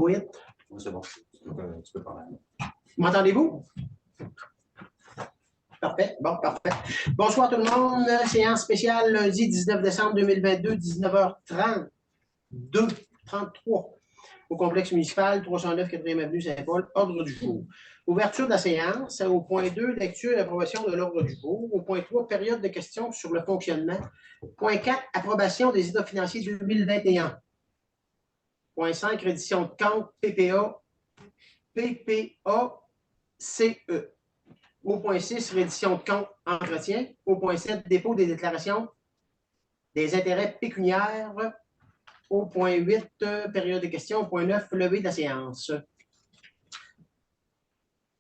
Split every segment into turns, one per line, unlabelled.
Go ahead.
C'est bon. Tu peux parler.
M'entendez-vous? Parfait. Bon, parfait. Bonsoir tout le monde. Séance spéciale lundi 19 décembre 2022, 19h30. 33 au complexe municipal 309 4e avenue Saint-Paul, ordre du jour. Ouverture de la séance. Au point 2, lecture et approbation de l'ordre du jour. Au point 3, période de questions sur le fonctionnement. Point 4, approbation des états financiers 2021. Point 5, reddition de compte PPA, CE. Au point 6, reddition de compte entretien. Au point 7, dépôt des déclarations des intérêts pécuniaires. Au point 8, période de questions. Au point 9, levée de la séance.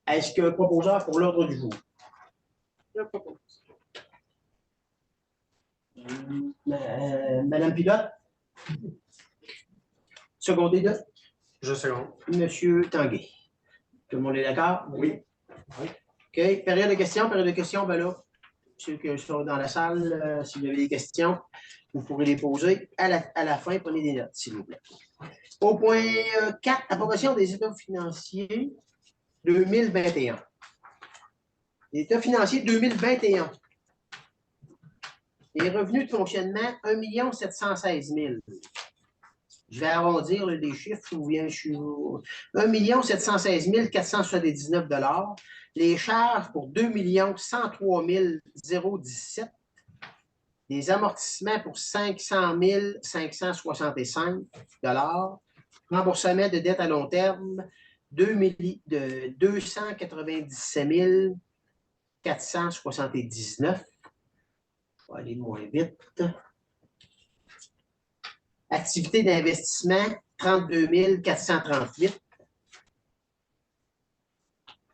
Est-ce qu'il y a un proposeur pour l'ordre du jour? Je propose. Madame Pilote? Secondé de?
Je seconde.
Monsieur Tanguay. Tout le monde est d'accord?
Oui.
OK. Période de questions. Période de questions, ben là, ceux qui sont dans la salle, si vous avez des questions, vous pourrez les poser à la fin. Prenez des notes, s'il vous plaît. Au point 4, approbation des états financiers 2021. Les états financiers 2021. Les revenus de fonctionnement, 1 716 000. Je vais arrondir les chiffres. Je suis 1 716 479 $. Les charges pour 2 103 017. Les amortissements pour 500 565 $. Remboursement de dettes à long terme, 297 479. On va aller moins vite. Activité d'investissement, 32 438.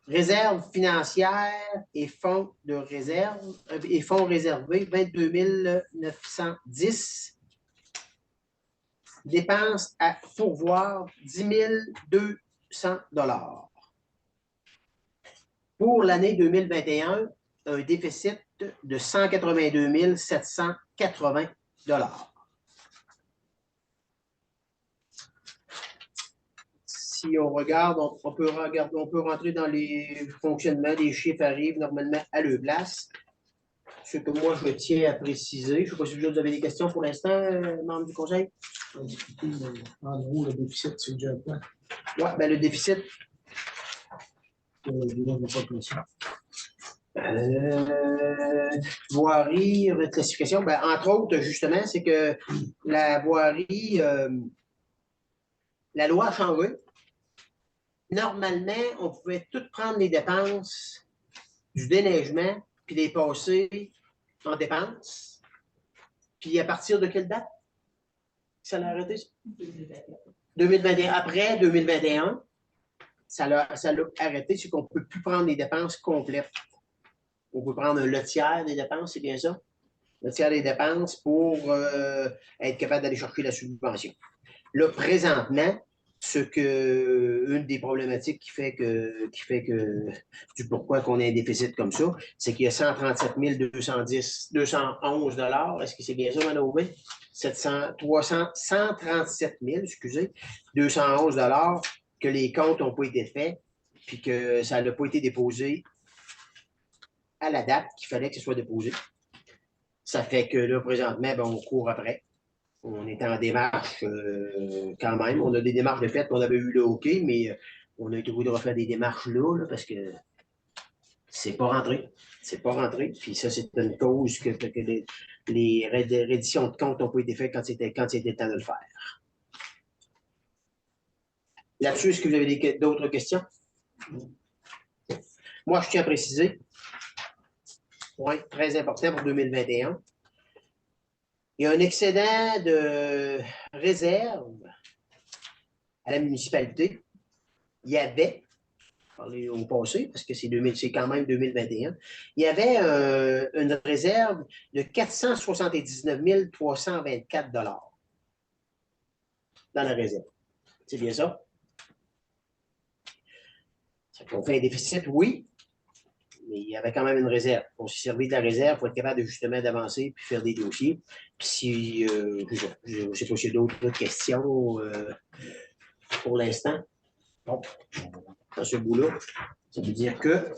Réserve financière et fonds de réserve et fonds réservés, 22 910. Dépenses à pourvoir, 10 200 $. Pour l'année 2021, un déficit de 182 780 $. Si on regarde, on peut rentrer dans les fonctionnements, les chiffres arrivent normalement à leur place. Ce que moi, je tiens à préciser. Je ne sais pas si vous avez des questions pour l'instant, membres du conseil.
En gros, le déficit, c'est déjà quoi?
Oui, bien le déficit. Voirie, reclassification. Ben, entre autres, justement, c'est que la voirie, la loi a changé. Normalement, on pouvait tout prendre les dépenses du déneigement puis les passer en dépenses. Puis à partir de quelle date ça l'a arrêté? 2021. Après 2021, ça l'a arrêté, c'est qu'on ne peut plus prendre les dépenses complètes. On peut prendre le tiers des dépenses, c'est bien ça? Le tiers des dépenses pour être capable d'aller chercher la subvention. Là, présentement, une des problématiques qui fait que du pourquoi qu'on a un déficit comme ça, c'est qu'il y a 137 211 $. Est-ce que c'est bien ça, Mme Aubin? 137 000, excusez, 211 $ que les comptes n'ont pas été faits, puis que ça n'a pas été déposé à la date qu'il fallait que ce soit déposé. Ça fait que là, présentement, ben, on court après. On est en démarche quand même. On a des démarches de fait. On avait eu le OK, mais on a été obligé de refaire des démarches là parce que c'est pas rentré. C'est pas rentré. Puis ça, c'est une cause que les redditions de comptes n'ont pas été faites quand c'était temps de le faire. Là-dessus, est-ce que vous avez d'autres questions? Moi, je tiens à préciser, point très important pour 2021, il y a un excédent de réserve à la municipalité. Il y avait, parler au passé, parce que c'est quand même 2021, il y avait une réserve de 479 324 $ dans la réserve. C'est bien ça? On fait un déficit, oui, mais il y avait quand même une réserve. On s'est servi de la réserve pour être capable de justement d'avancer puis faire des dossiers. Puis si, je ne sais pas s'il y a d'autres questions pour l'instant. Bon, dans ce bout-là, ça veut dire que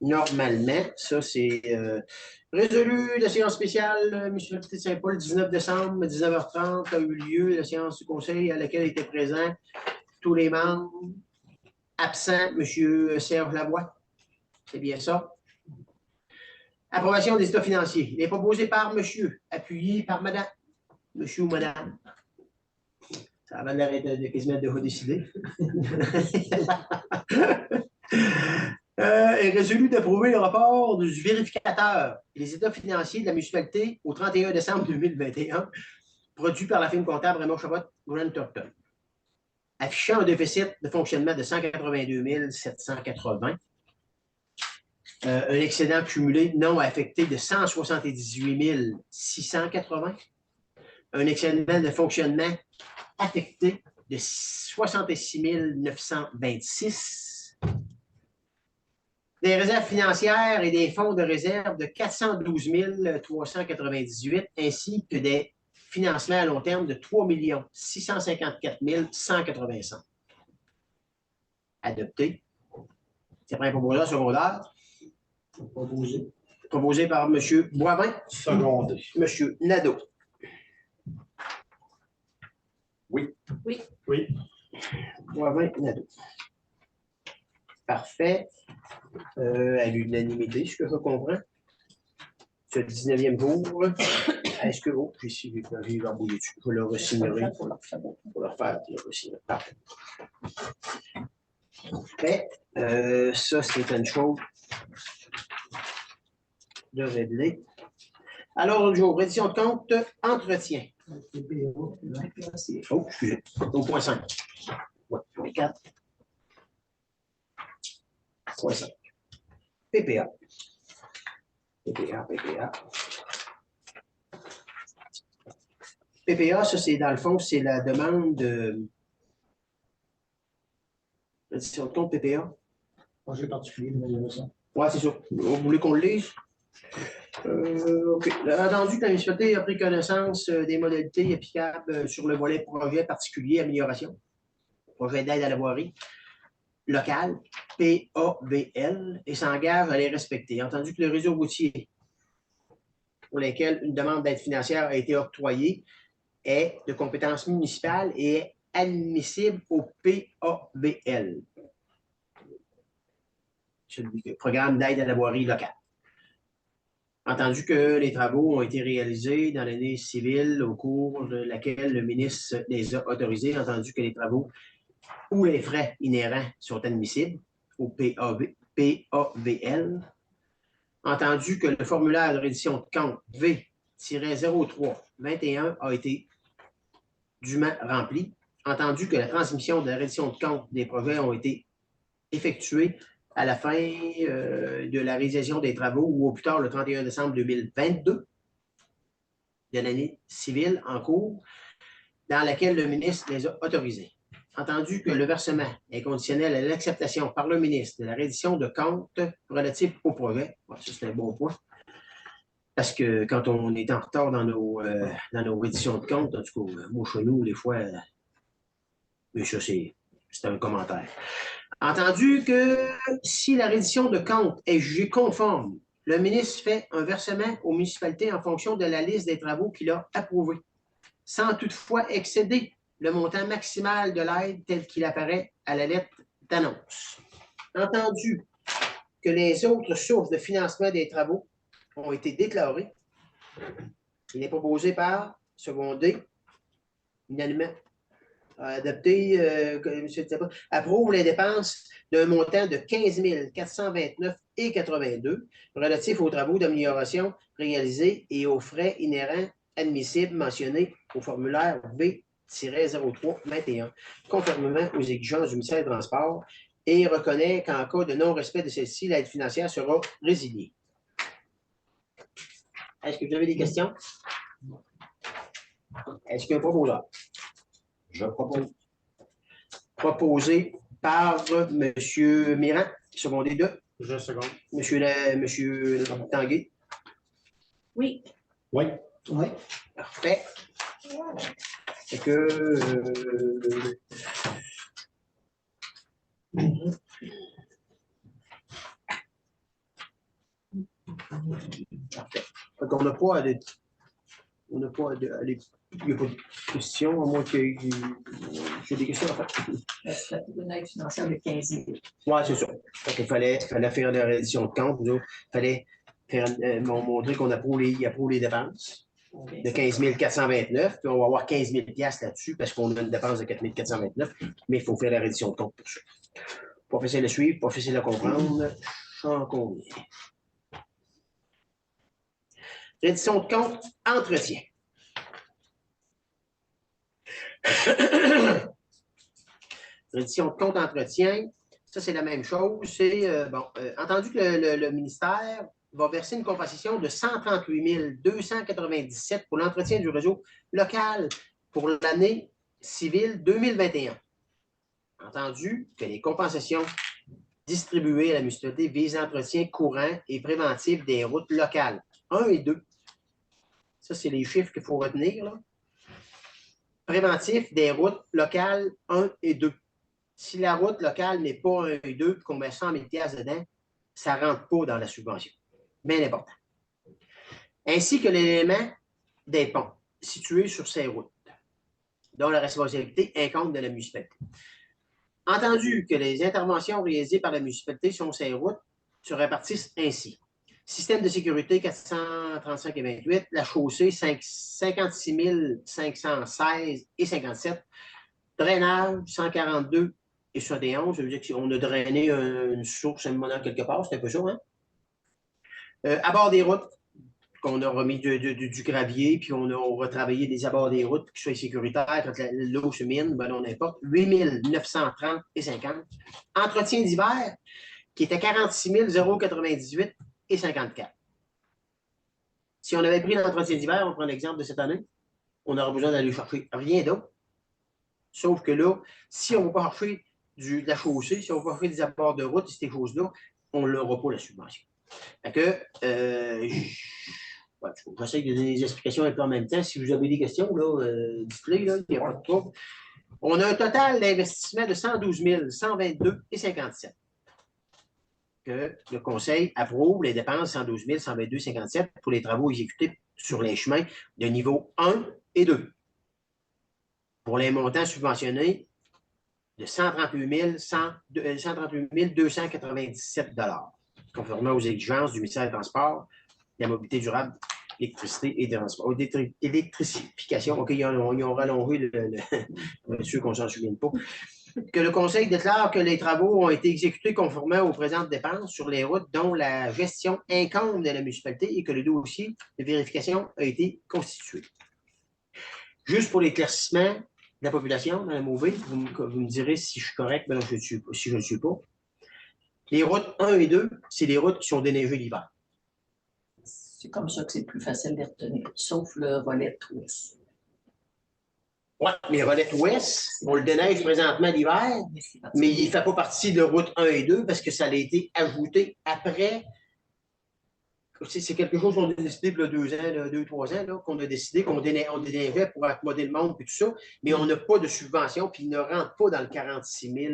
normalement, ça c'est résolu la séance spéciale municipalité de Saint-Paul, 19 décembre, 19h30, a eu lieu la séance du conseil à laquelle étaient présents tous les membres. Absent, M. Serge Lavoie. C'est bien ça. Approbation des états financiers. Il est proposé par monsieur, appuyé par madame. Monsieur ou madame. Ça avait l'air de quasiment déjà décidé. Est résolu d'approuver le rapport du vérificateur et les états financiers de la municipalité au 31 décembre 2021, produit par la firme comptable Raymond Chabot Grant Thornton, affichant un déficit de fonctionnement de 182 780, un excédent cumulé non affecté de 178 680, un excédent de fonctionnement affecté de 66 926, des réserves financières et des fonds de réserve de 412 398, ainsi que des financements à long terme de 3 654 185. Adopté. C'est un proposeur secondaire. Proposé par M. Boivin.
Secondé.
M. Nadeau.
Oui.
Oui.
Oui.
Boivin, Nadeau. Parfait. À l'unanimité, ce que je comprends. Ce 19e jour, est-ce que... Oh, j'ai embrouillé dessus. Je le re-signerai pour leur faire. Le re-signer. Parfait. Parfait. Ça, c'est une chose de régler. Alors, le jour, reddition de compte, entretien. Oh, excusez. Au point 5. Ouais, point 4. Point 5. PPA. PPA. PPA, ça, c'est dans le fond, c'est la demande de. Reddition de compte PPA.
Projet particulier, mais ça.
Oui, c'est sûr. Vous voulez qu'on le lise? OK. Entendu que la municipalité a pris connaissance des modalités applicables sur le volet projet particulier amélioration, projet d'aide à la voirie locale, PAVL, et s'engage à les respecter. Entendu que le réseau routier pour lequel une demande d'aide financière a été octroyée est de compétence municipale et est admissible au PAVL, le programme d'aide à la voirie locale. Entendu que les travaux ont été réalisés dans l'année civile au cours de laquelle le ministre les a autorisés, entendu que les travaux ou les frais inhérents sont admissibles au PAVL, entendu que le formulaire de reddition de compte V-03-21 a été dûment rempli, entendu que la transmission de la reddition de compte des projets ont été effectuées à la fin de la réalisation des travaux ou au plus tard le 31 décembre 2022 de l'année civile en cours, dans laquelle le ministre les a autorisés. Entendu que le versement est conditionnel à l'acceptation par le ministre de la reddition de compte relative au projet. Bon, ça, c'est un bon point. Parce que quand on est en retard dans nos redditions de compte, en tout cas, moi, chez nous, des fois, mais ça, c'est un commentaire. Entendu que si la reddition de compte est jugée conforme, le ministre fait un versement aux municipalités en fonction de la liste des travaux qu'il a approuvés, sans toutefois excéder le montant maximal de l'aide tel qu'il apparaît à la lettre d'annonce. Entendu que les autres sources de financement des travaux ont été déclarées, il est proposé par secondé, unanimement, adopté, M. Tsapa, approuve les dépenses d'un montant de 15 429,82 relatifs aux travaux d'amélioration réalisés et aux frais inhérents admissibles mentionnés au formulaire V-03-21, conformément aux exigences du ministère des Transports, et reconnaît qu'en cas de non-respect de celle-ci, l'aide financière sera résiliée. Est-ce que vous avez des questions? Est-ce qu'il y a un proposeur?
Je propose.
Proposé par M. Mirand, secondé de
Je seconde.
M. Tanguay.
Oui.
Oui.
Oui.
Parfait. Fait que, parfait. Fait qu'on n'a pas à aller. On n'a pas à aller. Il n'y a pas de questions, à moins que j'ai des questions à faire.
La tribunal financière de 15 000.
Oui, c'est ça. Il fallait faire la reddition de compte. Il fallait faire, montrer qu'on approuve les dépenses de 15 429, puis on va avoir 15 000 là-dessus parce qu'on a une dépense de 4 429, mais il faut faire la reddition de compte pour ça. Pas facile à suivre, pas facile à comprendre. J'en conviens. Reddition de compte, entretien. Reddition de compte, entretien, ça c'est la même chose. C'est, entendu que le ministère va verser une compensation de 138 297 pour l'entretien du réseau local pour l'année civile 2021. Entendu que les compensations distribuées à la municipalité visent l'entretien courant et préventif des routes locales 1 et 2. Ça, c'est les chiffres qu'il faut retenir, là. Préventif des routes locales 1 et 2. Si la route locale n'est pas 1 et 2 et qu'on met 100 000 $ dedans, ça ne rentre pas dans la subvention. Bien important. Ainsi que l'élément des ponts situés sur ces routes, dont la responsabilité incombe de la municipalité. Entendu que les interventions réalisées par la municipalité sur ces routes se répartissent ainsi. Système de sécurité 435 et 28, la chaussée 56 516 et 57, drainage 142 et 71, ça veut dire qu'on a drainé une source à un moment quelque part, c'est un peu ça, hein? À bord des routes, qu'on a remis du gravier, puis on a retravaillé des abords des routes pour qu'ils soient sécuritaires quand l'eau se mine, ben on importe 8 930 et 50. Entretien d'hiver, qui était 46 098 et 54. Si on avait pris l'entretien d'hiver, on prend l'exemple de cette année, on n'aurait besoin d'aller chercher rien d'autre. Sauf que là, si on ne va pas chercher de la chaussée, si on ne va pas chercher des abords de route, ces choses-là, on n'aura pas la subvention. Fait que, j'essaie de donner des explications un peu en même temps. Si vous avez des questions, dites-les, il n'y a pas de trouble. On a un total d'investissement de 112 122 et 57. Que le Conseil approuve les dépenses 112 122 et 57 pour les travaux exécutés sur les chemins de niveau 1 et 2. Pour les montants subventionnés de 138 297 $, conformément aux exigences du ministère des Transports, de la mobilité durable, l'électricité et de transport. Électrification, OK, ils ont rallongé pour ceux qu'on ne s'en souvienne pas. Que le Conseil déclare que les travaux ont été exécutés conformément aux présentes dépenses sur les routes dont la gestion incombe de la municipalité et que le dossier de vérification a été constitué. Juste pour l'éclaircissement de la population, Mme Mauvais, vous me direz si je suis correct, mais non, si je ne le suis pas. Les routes 1 et 2, c'est les routes qui sont déneigées l'hiver.
C'est comme ça que c'est plus facile de retenir, sauf le volet ouest.
Oui, mais Rolette Ouest, on le déneige présentement l'hiver, mais il ne fait pas partie de route 1 et 2 parce que ça a été ajouté après. C'est quelque chose qu'on a décidé il y a 2 ans, 3 ans, qu'on a décidé qu'on déneigeait pour accommoder le monde et tout ça, mais on n'a pas de subvention, puis il ne rentre pas dans le 46 000.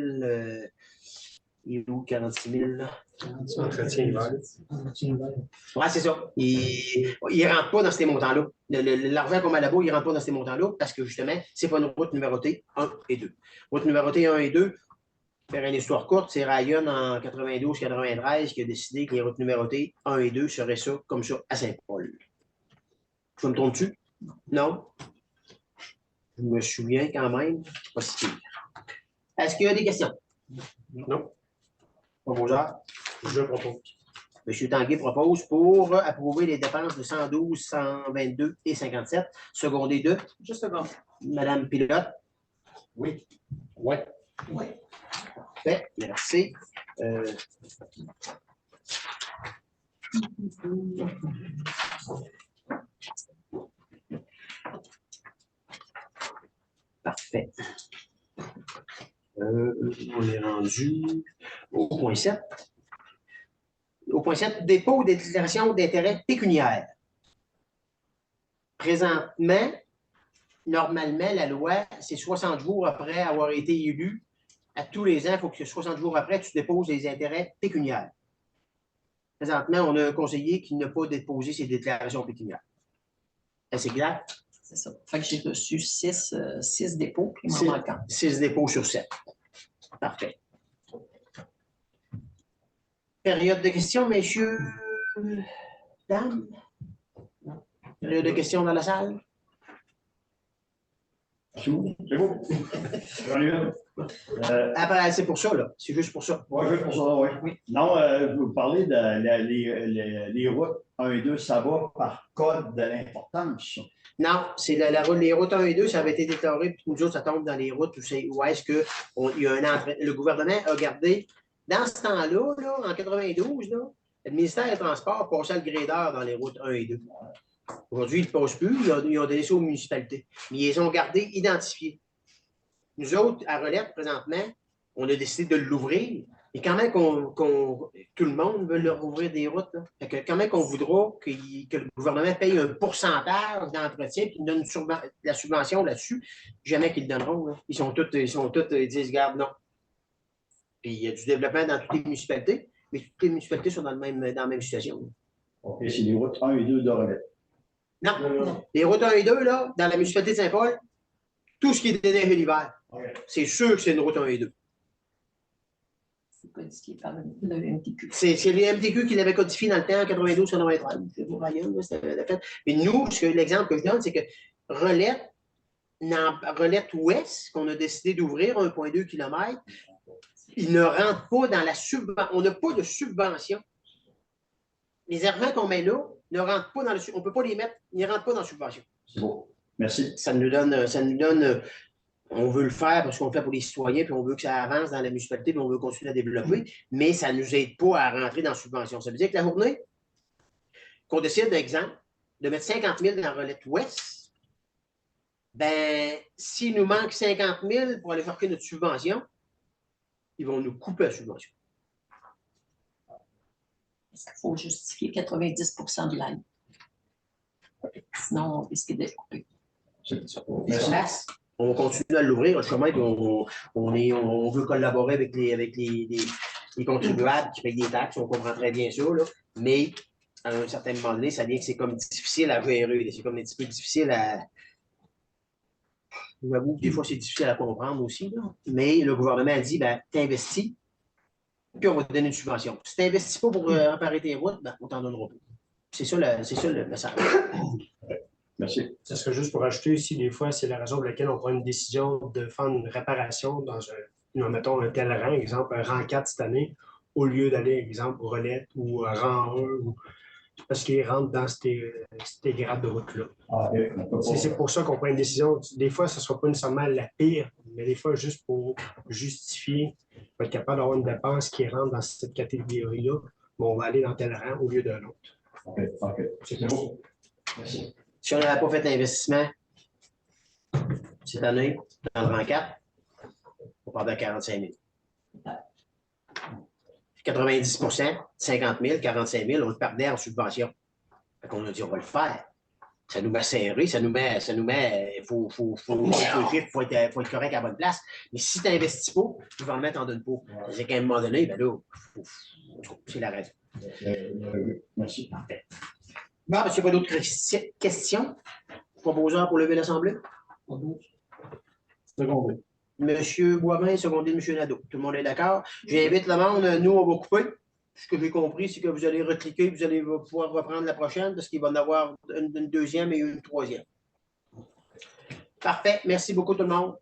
Il est où, 46 000?
Entretien hiver.
Oui, c'est ça. Il ne rentre pas dans ces montants-là. L'argent qu'on met là-bas, il ne rentre pas dans ces montants-là parce que justement, ce n'est pas une route numérotée 1 et 2. Route numérotée 1 et 2, faire une histoire courte, c'est Ryan en 92-93 qui a décidé que les routes numérotées 1 et 2 seraient ça, comme ça, à Saint-Paul. Je me trompe-tu? Non? Je me souviens quand même, pas si pire. Est-ce qu'il y a des questions?
Non.
Proposeur?
Je propose.
M. Tanguay propose pour approuver les dépenses de 112, 122 et 57, secondé de.
Juste un moment.
Mme Pilote.
Oui. Oui.
Oui.
Parfait, merci. Parfait. On est rendu au point 7. Au point 7, dépôt des déclarations d'intérêt pécuniaire. Présentement, normalement, la loi, c'est 60 jours après avoir été élu. À tous les ans, il faut que 60 jours après, tu déposes les intérêts pécuniaires. Présentement, on a un conseiller qui n'a pas déposé ses déclarations pécuniaires. C'est clair?
C'est ça. Fait que j'ai reçu 6 dépôts, puis il m'en
Six-
manque un.
6 dépôts sur 7. Parfait. Période de questions, messieurs, dames? Période de questions dans la salle?
C'est bon. J'en ai une.
Après, c'est pour ça, là. C'est juste pour ça.
Ouais, juste pour ça, oui.
Oui.
Non, je vous parler de les routes 1 et 2, ça va par code de l'importance.
Non, c'est les routes 1 et 2, ça avait été déclaré, puis nous autres, ça tombe dans les routes où est-ce que il y a le gouvernement a gardé, dans ce temps-là, là, en 92, là, le ministère des Transports passait le gradeur dans les routes 1 et 2. Aujourd'hui, ils ne le passent plus, ils ont donné ça aux municipalités. Mais ils les ont gardés identifiés. Nous autres, à Rolette, présentement, on a décidé de l'ouvrir. Et quand même tout le monde veut leur ouvrir des routes, là. Fait que quand même qu'on voudra que le gouvernement paye un pourcentage d'entretien puis donne la subvention là-dessus, jamais qu'ils le donneront. Là. Ils sont tous, ils disent, garde, non. Puis il y a du développement dans toutes les municipalités, mais toutes les municipalités sont dans la même situation. Là.
OK, c'est les routes 1 et 2 de Relais.
Non. Les routes 1 et 2, là, dans la municipalité de Saint-Paul, tout ce qui est déneigé l'hiver, c'est sûr que c'est une route 1 et 2.
C'est codifié par le MTQ.
C'est le MTQ qui l'avait codifié dans le temps, en 92-93. C'est pour rien, c'était la fête. Mais nous, l'exemple que je donne, c'est que Rolette Ouest, qu'on a décidé d'ouvrir 1,2 km, il ne rentre pas dans la subvention. On n'a pas de subvention. Les argents qu'on met là ne rentrent pas dans le on ne peut pas les mettre, ils ne rentrent pas dans la subvention.
C'est beau. Merci.
Ça nous donne, on veut le faire parce qu'on le fait pour les citoyens, puis on veut que ça avance dans la municipalité, puis on veut continuer à développer, mais ça ne nous aide pas à rentrer dans la subvention. Ça veut dire que la journée qu'on décide, d'exemple, de mettre 50 000 dans Rolette Ouest, ben, s'il nous manque 50 000 pour aller chercher notre subvention, ils vont nous couper la subvention.
Est-ce qu'il faut justifier 90% de l'aide? Sinon, on risque d'être coupé.
Merci.
On continue à l'ouvrir. Je comprends qu'on veut collaborer avec les contribuables qui payent des taxes. On comprend très bien ça. Là. Mais à un certain moment donné, ça vient que c'est comme difficile à gérer. C'est comme un petit peu difficile à. Je m'avoue que des fois, c'est difficile à comprendre aussi. Là. Mais le gouvernement a dit ben, t'investis, puis on va te donner une subvention. Si tu n'investis pas pour réparer tes routes, ben, on t'en donnera pas. C'est ça le message.
Merci.
Ça serait juste pour ajouter ici, des fois, c'est la raison pour laquelle on prend une décision de faire une réparation dans mettons, un tel rang, exemple, un rang 4 cette année, au lieu d'aller, exemple, au Rolette ou à rang 1, parce qu'ils rentrent dans ces grades de route-là.
Ah, okay.
C'est pour ça qu'on prend une décision. Des fois, ce ne sera pas nécessairement la pire, mais des fois, juste pour justifier, pour être capable d'avoir une dépense qui rentre dans cette catégorie-là, on va aller dans tel rang au lieu de l'autre.
OK. C'est bon. Merci.
Si on n'avait pas fait d'investissement cette année, dans le rang 4, on parle de 45 000. 90 50 000, 45 000, on le perdait en subvention. On a dit, on va le faire. Ça nous met serré, il faut être correct à la bonne place. Mais si tu n'investis pas, le gouvernement t'en donne pas. C'est qu'à un moment donné, ben là, c'est la raison.
Merci.
Parfait. Bon, s'il n'y a pas d'autres questions, proposeur pour lever l'Assemblée?
Secondé.
Monsieur Boivin, secondé de M. Nadeau. Tout le monde est d'accord? J'invite le monde, nous, on va couper. Ce que j'ai compris, c'est que vous allez recliquer, vous allez pouvoir reprendre la prochaine parce qu'il va en avoir une deuxième et une troisième. Parfait. Merci beaucoup tout le monde.